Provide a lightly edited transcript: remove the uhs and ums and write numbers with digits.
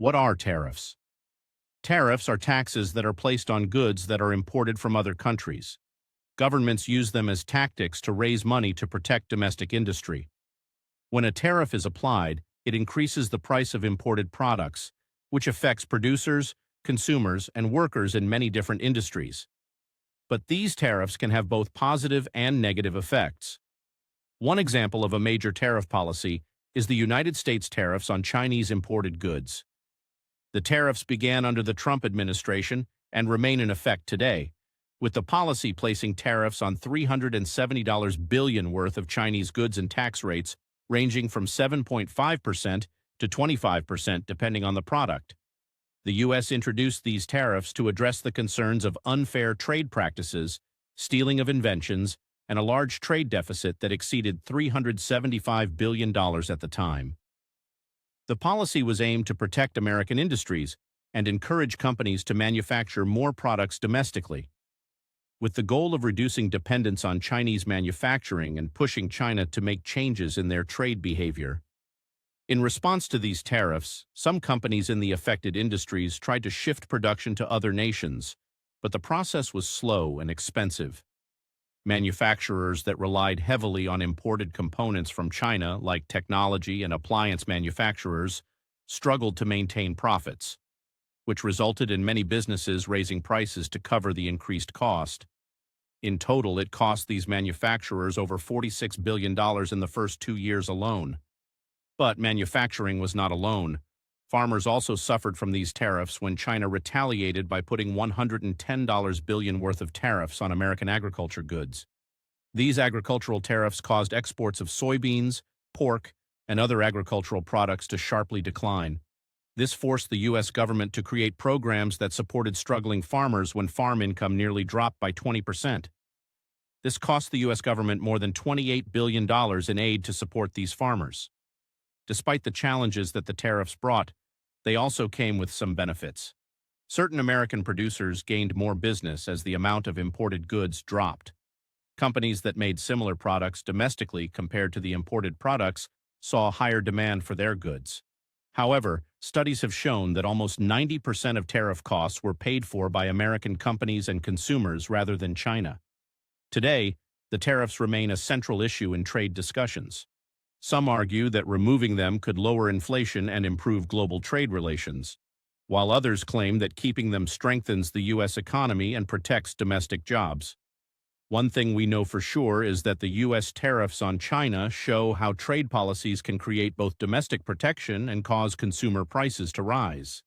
What are tariffs? Tariffs are taxes that are placed on goods that are imported from other countries. Governments use them as tactics to raise money to protect domestic industry. When a tariff is applied, it increases the price of imported products, which affects producers, consumers, and workers in many different industries. But these tariffs can have both positive and negative effects. One example of a major tariff policy is the United States tariffs on Chinese imported goods. The tariffs began under the Trump administration and remain in effect today, with the policy placing tariffs on $370 billion worth of Chinese goods and tax rates ranging from 7.5% to 25% depending on the product. The U.S. introduced these tariffs to address the concerns of unfair trade practices, stealing of inventions, and a large trade deficit that exceeded $375 billion at the time. The policy was aimed to protect American industries and encourage companies to manufacture more products domestically, with the goal of reducing dependence on Chinese manufacturing and pushing China to make changes in their trade behavior. In response to these tariffs, some companies in the affected industries tried to shift production to other nations, but the process was slow and expensive. Manufacturers that relied heavily on imported components from China, like technology and appliance manufacturers, struggled to maintain profits, which resulted in many businesses raising prices to cover the increased cost. In total, it cost these manufacturers over $46 billion in the first 2 years alone. But manufacturing was not alone. Farmers also suffered from these tariffs when China retaliated by putting $110 billion worth of tariffs on American agriculture goods. These agricultural tariffs caused exports of soybeans, pork, and other agricultural products to sharply decline. This forced the U.S. government to create programs that supported struggling farmers when farm income nearly dropped by 20%. This cost the U.S. government more than $28 billion in aid to support these farmers. Despite the challenges that the tariffs brought, they also came with some benefits. Certain American producers gained more business as the amount of imported goods dropped. Companies that made similar products domestically compared to the imported products saw higher demand for their goods. However, studies have shown that almost 90% of tariff costs were paid for by American companies and consumers rather than China. Today, the tariffs remain a central issue in trade discussions. Some argue that removing them could lower inflation and improve global trade relations, while others claim that keeping them strengthens the U.S. economy and protects domestic jobs. One thing we know for sure is that the U.S. tariffs on China show how trade policies can create both domestic protection and cause consumer prices to rise.